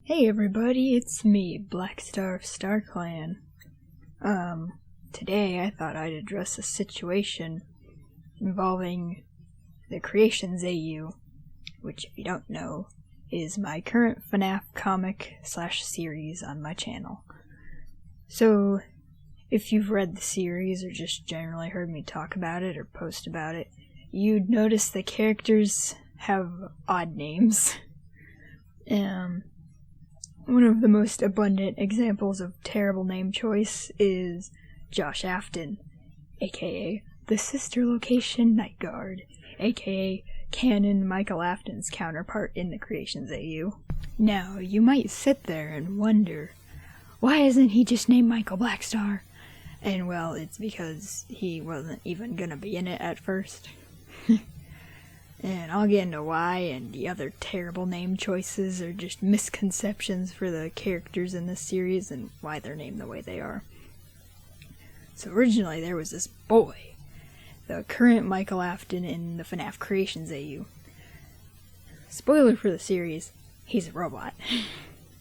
Hey everybody, it's me, Blackstar of StarClan. Today I thought I'd address a situation involving the Creations AU, which if you don't know, is my current Fnaf comic/series on my channel. So, if you've read the series or just generally heard me talk about it or post about it, you'd notice the characters have odd names. One of the most abundant examples of terrible name choice is Josh Afton, aka the Sister Location Night Guard, aka Canon Michael Afton's counterpart in the Creations AU. Now, you might sit there and wonder, why isn't he just named Michael Blackstar? And well, it's because he wasn't even gonna be in it at first. And I'll get into why, and the other terrible name choices are just misconceptions for the characters in this series and why they're named the way they are. So originally there was this boy, the current Michael Afton in the Fnaf Creations AU. Spoiler for the series, he's a robot.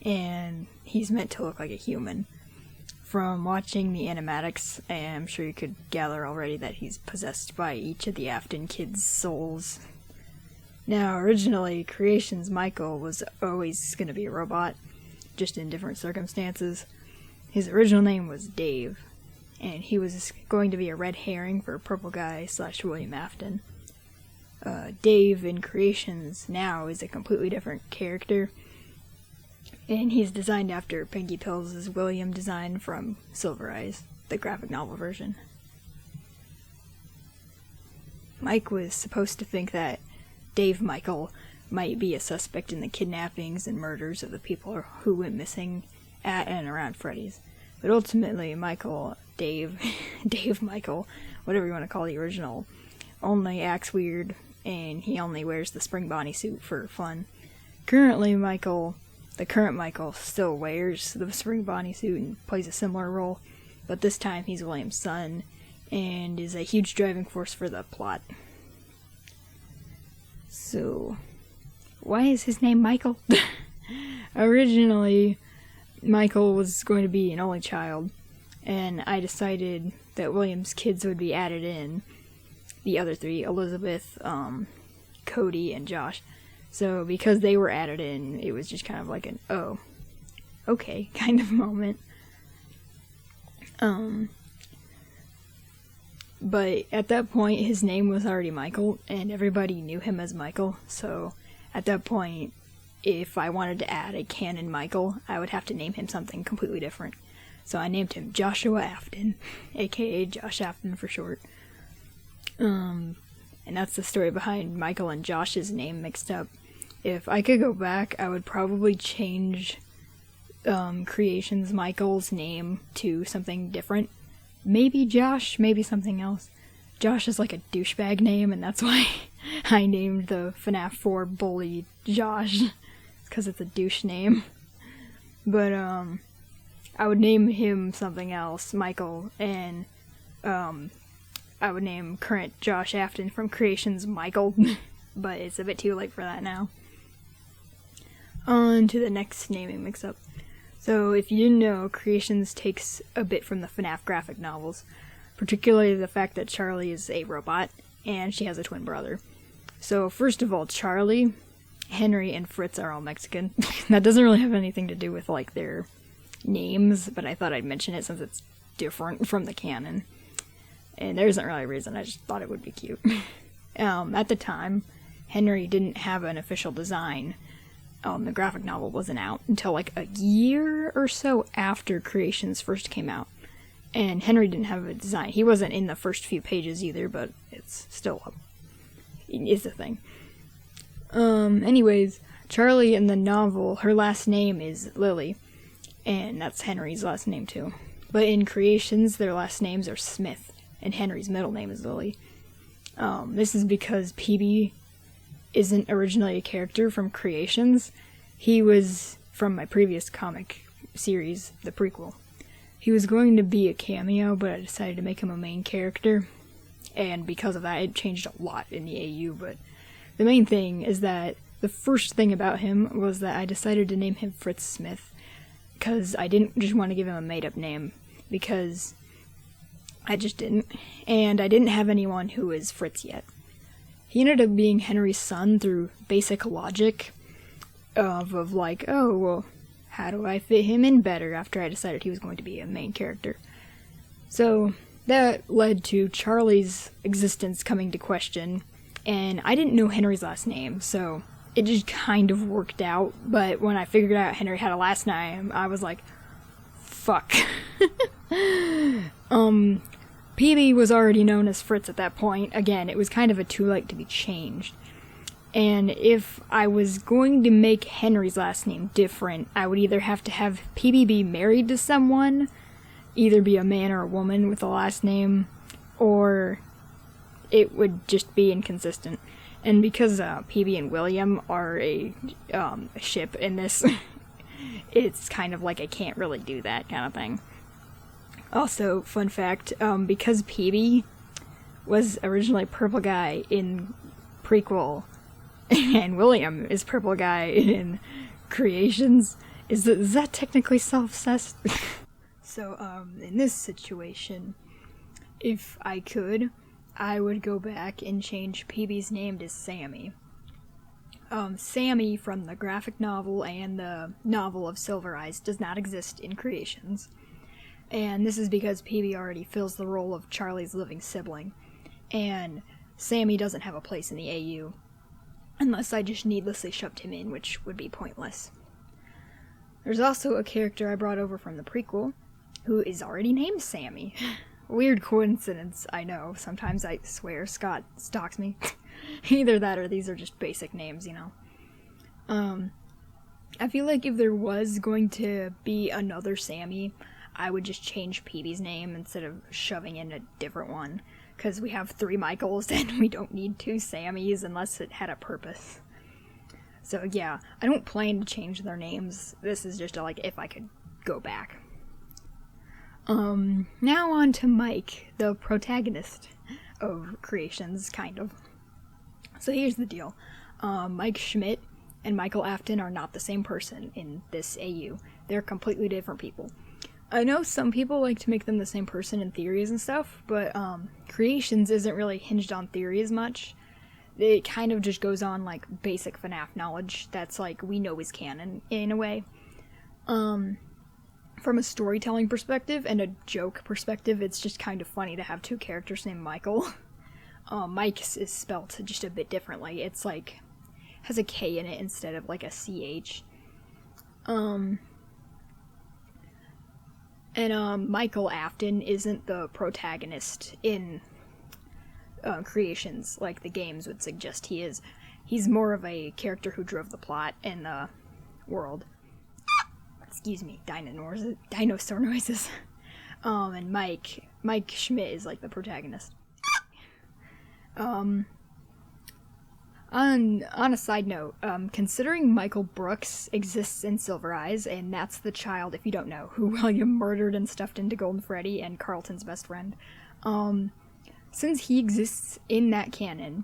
And he's meant to look like a human. From watching the animatics, I'm sure you could gather already that he's possessed by each of the Afton kids' souls. Now, originally, Creations Michael was always going to be a robot, just in different circumstances. His original name was Dave, and he was going to be a red herring for Purple Guy / William Afton. Dave in Creations now is a completely different character, and he's designed after Pinky Pills' William design from Silver Eyes, the graphic novel version. Mike was supposed to think that Dave Michael might be a suspect in the kidnappings and murders of the people who went missing at and around Freddy's. But ultimately, Dave Michael, whatever you want to call the original, only acts weird, and he only wears the spring Bonnie suit for fun. Currently, the current Michael still wears the spring Bonnie suit and plays a similar role, but this time he's William's son, and is a huge driving force for the plot. So, why is his name Michael? Originally, Michael was going to be an only child, and I decided that William's kids would be added in, the other three, Elizabeth, Cody, and Josh. So, because they were added in, it was just kind of like an, oh, okay, kind of moment. But at that point, his name was already Michael, and everybody knew him as Michael, so at that point, if I wanted to add a canon Michael, I would have to name him something completely different. So I named him Joshua Afton, aka Josh Afton for short. And that's the story behind Michael and Josh's name mixed up. If I could go back, I would probably change Creations Michael's name to something different. Maybe Josh, maybe something else. Josh is like a douchebag name, and that's why I named the FNAF 4 bully Josh. Because it's a douche name. But, I would name him something else, Michael, and, I would name current Josh Afton from Creations Michael. But it's a bit too late for that now. On to the next naming mix-up. So, if you didn't know, Creations takes a bit from the FNAF graphic novels, particularly the fact that Charlie is a robot, and she has a twin brother. So, first of all, Charlie, Henry, and Fritz are all Mexican. That doesn't really have anything to do with, like, their names, but I thought I'd mention it since it's different from the canon. And there isn't really a reason, I just thought it would be cute. At the time, Henry didn't have an official design. The graphic novel wasn't out until like a year or so after Creations first came out. And Henry didn't have a design. He wasn't in the first few pages either, but it's still it's a thing. Anyways, Charlie in the novel, her last name is Lily, and that's Henry's last name too. But in Creations, their last names are Smith, and Henry's middle name is Lily. This is because PB isn't originally a character from Creations. He was from my previous comic series, the prequel. He was going to be a cameo, but I decided to make him a main character, and because of that, it changed a lot in the AU, but the main thing is that the first thing about him was that I decided to name him Fritz Smith, because I didn't just want to give him a made-up name, because I just didn't, and I didn't have anyone who was Fritz yet. He ended up being Henry's son through basic logic of like, oh, well, how do I fit him in better after I decided he was going to be a main character. So that led to Charlie's existence coming to question, and I didn't know Henry's last name, so it just kind of worked out, but when I figured out Henry had a last name, I was like, fuck. PB was already known as Fritz at that point. Again, it was kind of a too late to be changed. And if I was going to make Henry's last name different, I would either have to have PB be married to someone, either be a man or a woman with a last name, or it would just be inconsistent. And because PB and William are a ship in this, it's kind of like I can't really do that kind of thing. Also, fun fact, because PB was originally Purple Guy in prequel, and William is Purple Guy in Creations, is that technically self-cessed? So, in this situation, if I could, I would go back and change PB's name to Sammy. Sammy from the graphic novel and the novel of Silver Eyes does not exist in Creations. And this is because PB already fills the role of Charlie's living sibling, and Sammy doesn't have a place in the AU, unless I just needlessly shoved him in, which would be pointless. There's also a character I brought over from the prequel, who is already named Sammy. Weird coincidence, I know. Sometimes I swear Scott stalks me. Either that or these are just basic names, you know. I feel like if there was going to be another Sammy, I would just change PB's name instead of shoving in a different one, because we have 3 Michaels and we don't need 2 Sammys unless it had a purpose. So yeah, I don't plan to change their names. This is just like if I could go back. Now on to Mike, the protagonist of Creations, kind of. So here's the deal. Mike Schmidt and Michael Afton are not the same person in this AU. They're completely different people. I know some people like to make them the same person in theories and stuff, but Creations isn't really hinged on theory as much. It kind of just goes on like basic Fnaf knowledge that's like we know is canon in a way. From a storytelling perspective and a joke perspective, it's just kind of funny to have 2 characters named Michael. Mike is spelt just a bit differently. It's like has a K in it instead of like a CH. And Michael Afton isn't the protagonist in Creations like the games would suggest he is. He's more of a character who drove the plot in the world. Excuse me, dinosaur noises. And Mike Schmidt is like the protagonist. On a side note, considering Michael Brooks exists in Silver Eyes, and that's the child, if you don't know, who William murdered and stuffed into Golden Freddy and Carlton's best friend, since he exists in that canon,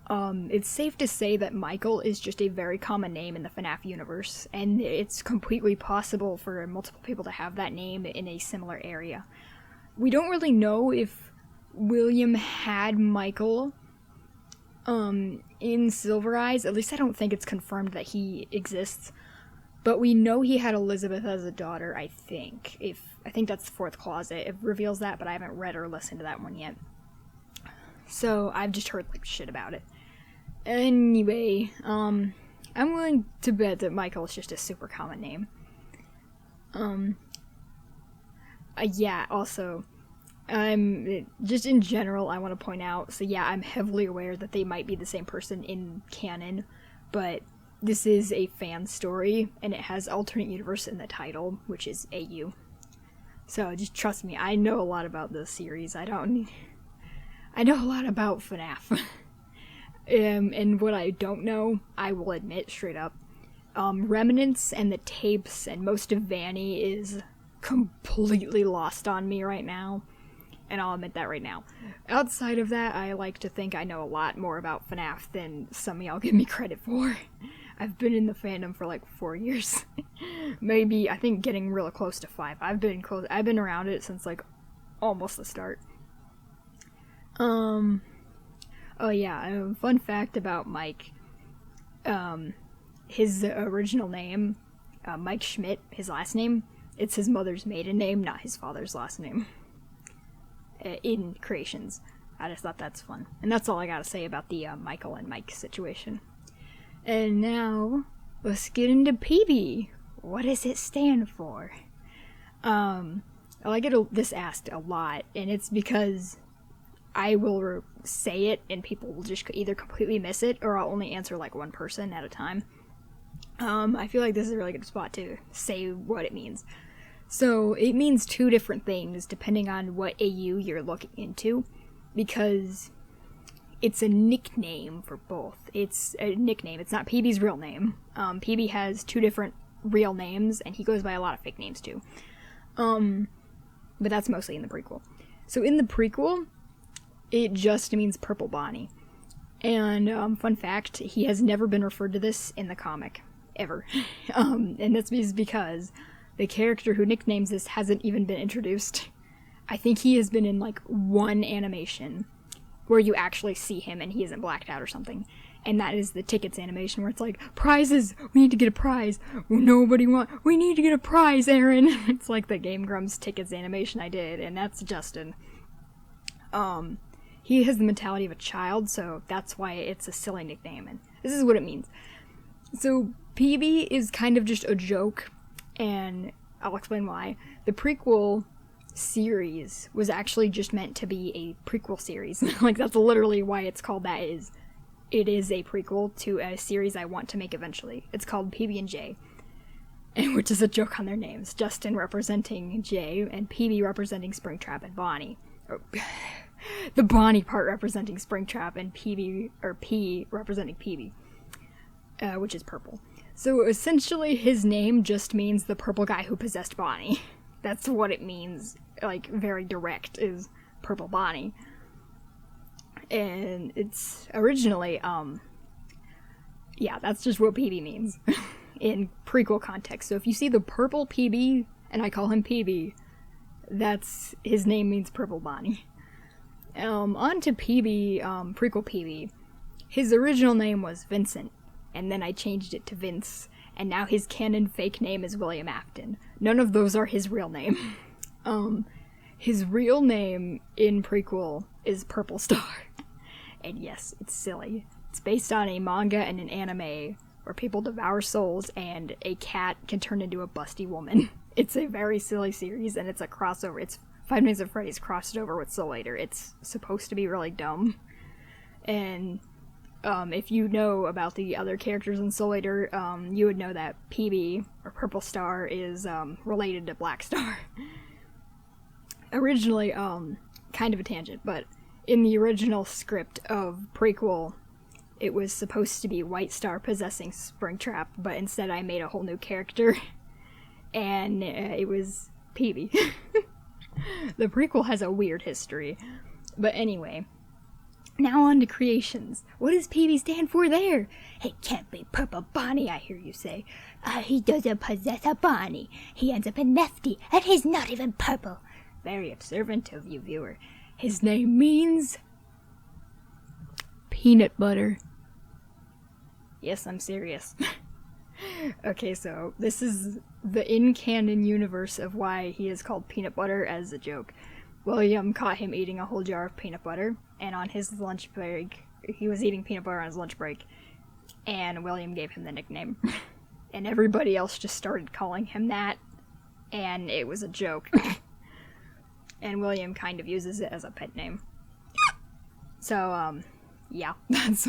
it's safe to say that Michael is just a very common name in the Fnaf universe, and it's completely possible for multiple people to have that name in a similar area. We don't really know if William had Michael in Silver Eyes. At least I don't think it's confirmed that he exists. But we know he had Elizabeth as a daughter, I think. I think that's the 4th clause. It reveals that, but I haven't read or listened to that one yet. So I've just heard like shit about it. Anyway, I'm willing to bet that Michael is just a super common name. Yeah, also, just in general, I want to point out, so yeah, I'm heavily aware that they might be the same person in canon, but this is a fan story, and it has alternate universe in the title, which is AU. So just trust me, I know a lot about this series. I know a lot about FNAF. And what I don't know, I will admit straight up. Remnants and the tapes and most of Vanny is completely lost on me right now. and I'll admit that right now. Outside of that, I like to think I know a lot more about FNAF than some of y'all give me credit for. I've been in the fandom for like 4 years. Maybe, I think getting real close to 5. I've been around it since like almost the start. Oh yeah, fun fact about Mike. His original name, Mike Schmidt, his last name, it's his mother's maiden name, not his father's last name. In Creations. I just thought that's fun. And that's all I gotta say about the Michael and Mike situation. And now, let's get into PB. What does it stand for? I get this asked a lot, and it's because I will say it and people will just either completely miss it, or I'll only answer like one person at a time. I feel like this is a really good spot to say what it means. So, it means 2 different things depending on what AU you're looking into, because it's a nickname for both. It's a nickname, it's not PB's real name. PB has 2 different real names, and he goes by a lot of fake names too. But that's mostly in the prequel. So in the prequel, it just means Purple Bonnie. And, fun fact, he has never been referred to this in the comic. Ever. And that's because the character who nicknames this hasn't even been introduced. I think he has been in, like, 1 animation where you actually see him and he isn't blacked out or something. And that is the tickets animation where it's like, prizes! We need to get a prize! We need to get a prize, Aaron! It's like the Game Grumps tickets animation I did, and that's Justin. He has the mentality of a child, so that's why it's a silly nickname, and this is what it means. So, PB is kind of just a joke, and I'll explain why. The prequel series was actually just meant to be a prequel series. Like, that's literally why it's called that. It is a prequel to a series I want to make eventually. It's called PB&J, which is a joke on their names. Justin representing J, and PB representing Springtrap and Bonnie. The Bonnie part representing Springtrap, and P representing PB, which is purple. So essentially his name just means the purple guy who possessed Bonnie. That's what it means, like, very direct, is Purple Bonnie. And it's originally, yeah, that's just what PB means in prequel context. So if you see the purple PB, and I call him PB, that's, his name means Purple Bonnie. On to PB, prequel PB. His original name was Vincent, and then I changed it to Vince, and now his canon fake name is William Afton. None of those are his real name. His real name in prequel is Purple Star. And yes, it's silly. It's based on a manga and an anime where people devour souls and a cat can turn into a busty woman. It's a very silly series, and it's a crossover. It's Five Nights at Freddy's crossed over with Soul Eater. It's supposed to be really dumb. And if you know about the other characters in Soul Eater, you would know that PB, or Purple Star, is related to Black Star. Originally, kind of a tangent, but in the original script of prequel, it was supposed to be White Star possessing Springtrap, but instead I made a whole new character, and it was PB. The prequel has a weird history. But anyway, now on to creations. What does PB stand for there? It can't be Purple Bonnie, I hear you say. He doesn't possess a Bonnie. He ends up in Nefty, and he's not even purple. Very observant of you, viewer. His name means peanut butter. Yes, I'm serious. Okay, so this is the in-canon universe of why he is called Peanut Butter as a joke. William caught him eating a whole jar of peanut butter, and on his lunch break, he was eating peanut butter on his lunch break, and William gave him the nickname. And everybody else just started calling him that, and it was a joke. And William kind of uses it as a pet name. So, yeah, that's...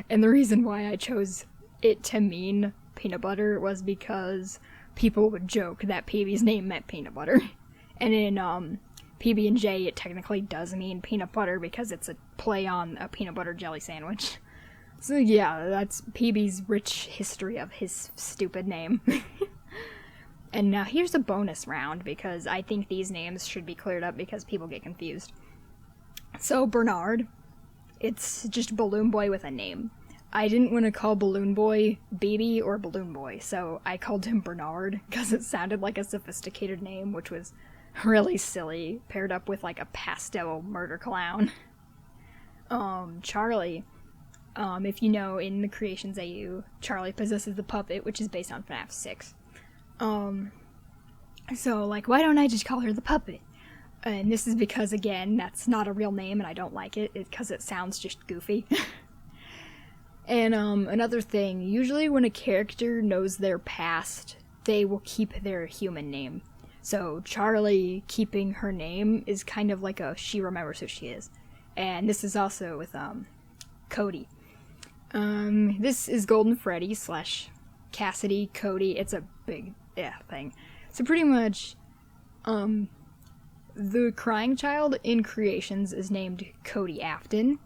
And the reason why I chose it to mean peanut butter was because people would joke that PB's name meant peanut butter. And in PB&J, it technically does mean peanut butter because it's a play on a peanut butter jelly sandwich. So yeah, that's PB's rich history of his stupid name. And now here's a bonus round, because I think these names should be cleared up because people get confused. So Bernard, it's just Balloon Boy with a name. I didn't want to call Balloon Boy Baby or Balloon Boy, so I called him Bernard because it sounded like a sophisticated name, which was really silly, paired up with like a pastel murder clown. Charlie, if you know, in the Creations AU, Charlie possesses the puppet, which is based on Fnaf 6. So, like, why don't I just call her the puppet? And this is because, again, that's not a real name and I don't like it, because it sounds just goofy. And, another thing, usually when a character knows their past, they will keep their human name. So, Charlie keeping her name is kind of like a she remembers who she is. And this is also with, Cody. This is Golden Freddy / Cassidy, Cody. It's a big, thing. So pretty much, the crying child in Creations is named Cody Afton.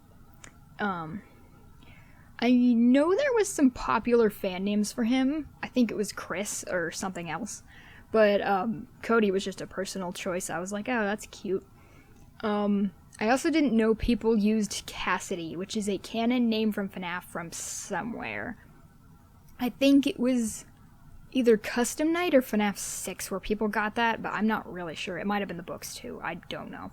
I know there was some popular fan names for him. I think it was Chris or something else. But, Cody was just a personal choice. I was like, oh, that's cute. I also didn't know people used Cassidy, which is a canon name from FNAF from somewhere. I think it was either Custom Night or FNAF 6 where people got that, but I'm not really sure. It might have been the books too. I don't know.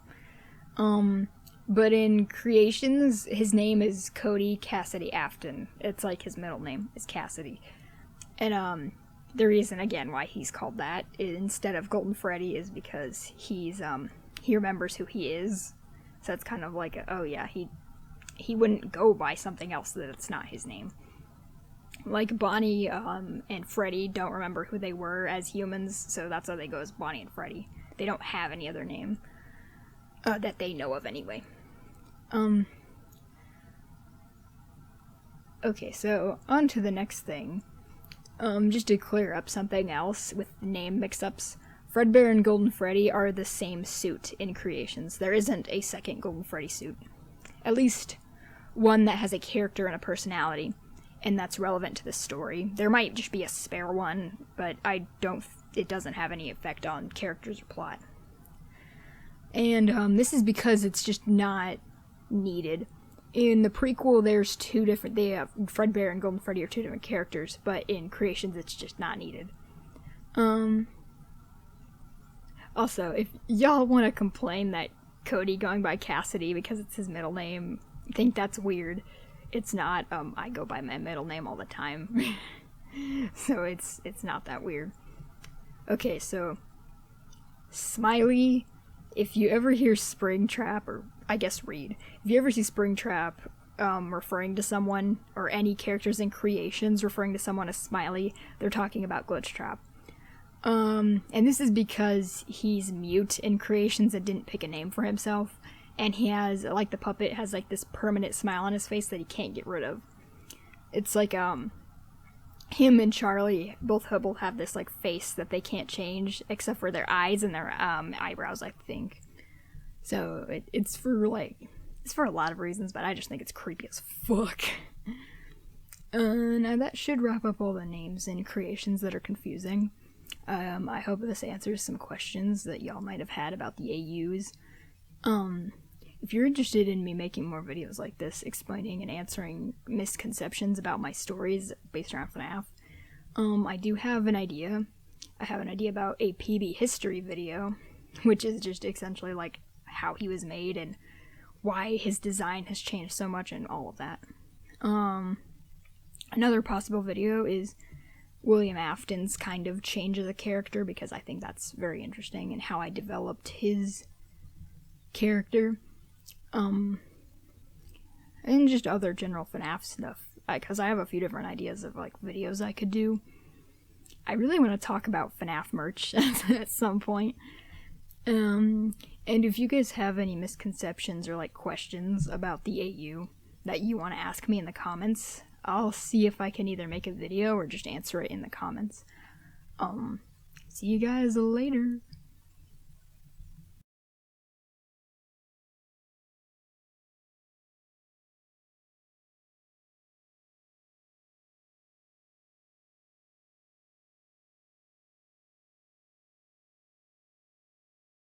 But in Creations, his name is Cody Cassidy Afton. It's like his middle name is Cassidy. And, the reason, again, why he's called that instead of Golden Freddy is because he remembers who he is. So it's kind of like, oh yeah, he wouldn't go by something else that it's not his name. Like Bonnie and Freddy don't remember who they were as humans, so that's why they go as Bonnie and Freddy. They don't have any other name that they know of anyway. Okay, so on to the next thing. Just to clear up something else with name mix-ups. Fredbear and Golden Freddy are the same suit in Creations. There isn't a second Golden Freddy suit. At least one that has a character and a personality, and that's relevant to the story. There might just be a spare one, but it doesn't have any effect on characters or plot. And this is because it's just not needed. In the prequel, there's two different, Fredbear and Golden Freddy are two different characters, but in Creations, it's just not needed. Also, if y'all want to complain that Cody going by Cassidy because it's his middle name, think that's weird. It's not. I go by my middle name all the time. So it's not that weird. Okay, so Smiley, if you ever hear Springtrap, or I guess Reed, if you ever see Springtrap referring to someone, or any characters in Creations referring to someone as Smiley, they're talking about Glitchtrap. And this is because he's mute in Creations and didn't pick a name for himself, and he has, like the puppet, has like this permanent smile on his face that he can't get rid of. It's like, him and Charlie both have this like face that they can't change, except for their eyes and their, eyebrows, I think. So, it's for a lot of reasons, but I just think it's creepy as fuck. Now that should wrap up all the names in Creations that are confusing. I hope this answers some questions that y'all might have had about the AUs. If you're interested in me making more videos like this, explaining and answering misconceptions about my stories based around FNAF, I do have an idea. I have an idea about a PB history video, which is just essentially like how he was made and why his design has changed so much and all of that. Another possible video is William Afton's kind of change as a character, because I think that's very interesting, and how I developed his character. And just other general FNAF stuff, because I have a few different ideas of like videos I could do. I really want to talk about FNAF merch at some point. And if you guys have any misconceptions or like questions about the AU that you want to ask me in the comments, I'll see if I can either make a video or just answer it in the comments. See you guys later.